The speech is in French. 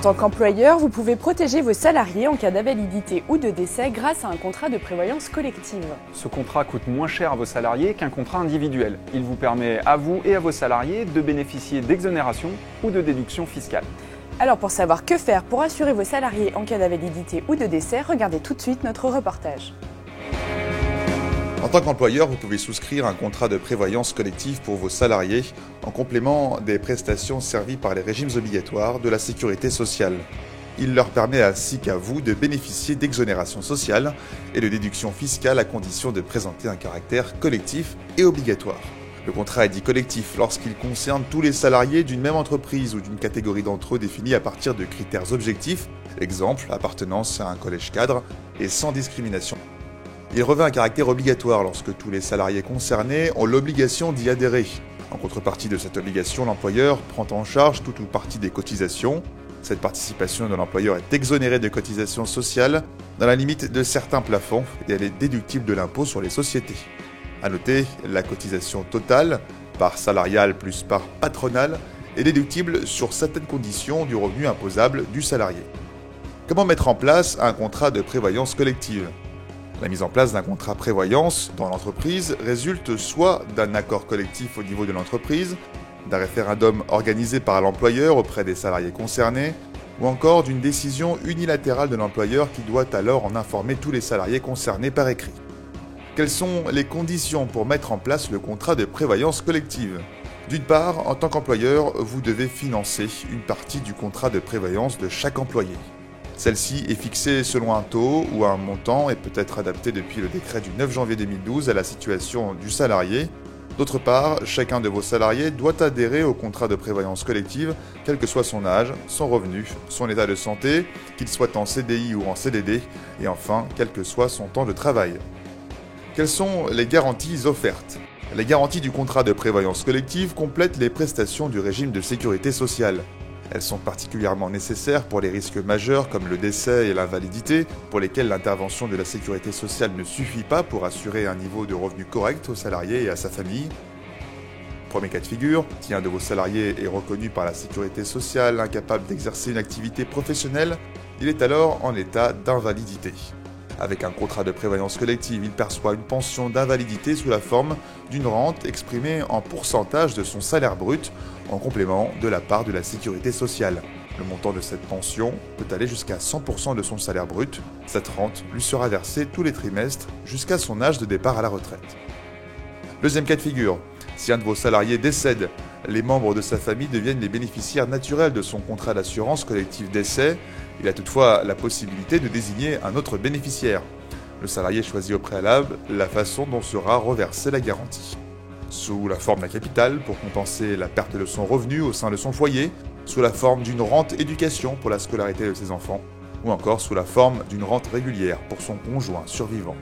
tant qu'employeur, vous pouvez protéger vos salariés en cas d'invalidité ou de décès grâce à un contrat de prévoyance collective. Ce contrat coûte moins cher à vos salariés qu'un contrat individuel. Il vous permet à vous et à vos salariés de bénéficier d'exonérations ou de déductions fiscales. Alors pour savoir que faire pour assurer vos salariés en cas d'invalidité ou de décès, regardez tout de suite notre reportage. En tant qu'employeur, vous pouvez souscrire un contrat de prévoyance collective pour vos salariés en complément des prestations servies par les régimes obligatoires de la sécurité sociale. Il leur permet ainsi qu'à vous de bénéficier d'exonérations sociales et de déductions fiscales à condition de présenter un caractère collectif et obligatoire. Le contrat est dit collectif lorsqu'il concerne tous les salariés d'une même entreprise ou d'une catégorie d'entre eux définie à partir de critères objectifs, exemple, appartenance à un collège cadre, et sans discrimination. Il revêt un caractère obligatoire lorsque tous les salariés concernés ont l'obligation d'y adhérer. En contrepartie de cette obligation, l'employeur prend en charge toute ou partie des cotisations. Cette participation de l'employeur est exonérée de cotisations sociales dans la limite de certains plafonds et elle est déductible de l'impôt sur les sociétés. A noter, la cotisation totale, part salariale plus part patronale, est déductible sur certaines conditions du revenu imposable du salarié. Comment mettre en place un contrat de prévoyance collective ? La mise en place d'un contrat prévoyance dans l'entreprise résulte soit d'un accord collectif au niveau de l'entreprise, d'un référendum organisé par l'employeur auprès des salariés concernés, ou encore d'une décision unilatérale de l'employeur qui doit alors en informer tous les salariés concernés par écrit. Quelles sont les conditions pour mettre en place le contrat de prévoyance collective ? D'une part, en tant qu'employeur, vous devez financer une partie du contrat de prévoyance de chaque employé. Celle-ci est fixée selon un taux ou un montant et peut être adaptée depuis le décret du 9 janvier 2012 à la situation du salarié. D'autre part, chacun de vos salariés doit adhérer au contrat de prévoyance collective, quel que soit son âge, son revenu, son état de santé, qu'il soit en CDI ou en CDD, et enfin, quel que soit son temps de travail. Quelles sont les garanties offertes ? Les garanties du contrat de prévoyance collective complètent les prestations du régime de sécurité sociale. Elles sont particulièrement nécessaires pour les risques majeurs comme le décès et l'invalidité, pour lesquels l'intervention de la sécurité sociale ne suffit pas pour assurer un niveau de revenu correct au salarié et à sa famille. Premier cas de figure, si un de vos salariés est reconnu par la sécurité sociale incapable d'exercer une activité professionnelle, il est alors en état d'invalidité. Avec un contrat de prévoyance collective, il perçoit une pension d'invalidité sous la forme d'une rente exprimée en pourcentage de son salaire brut, en complément de la part de la sécurité sociale. Le montant de cette pension peut aller jusqu'à 100% de son salaire brut. Cette rente lui sera versée tous les trimestres jusqu'à son âge de départ à la retraite. Deuxième cas de figure, si un de vos salariés décède, les membres de sa famille deviennent les bénéficiaires naturels de son contrat d'assurance collective décès. Il a toutefois la possibilité de désigner un autre bénéficiaire. Le salarié choisit au préalable la façon dont sera reversée la garantie. Sous la forme d'un capital pour compenser la perte de son revenu au sein de son foyer, sous la forme d'une rente éducation pour la scolarité de ses enfants, ou encore sous la forme d'une rente régulière pour son conjoint survivant.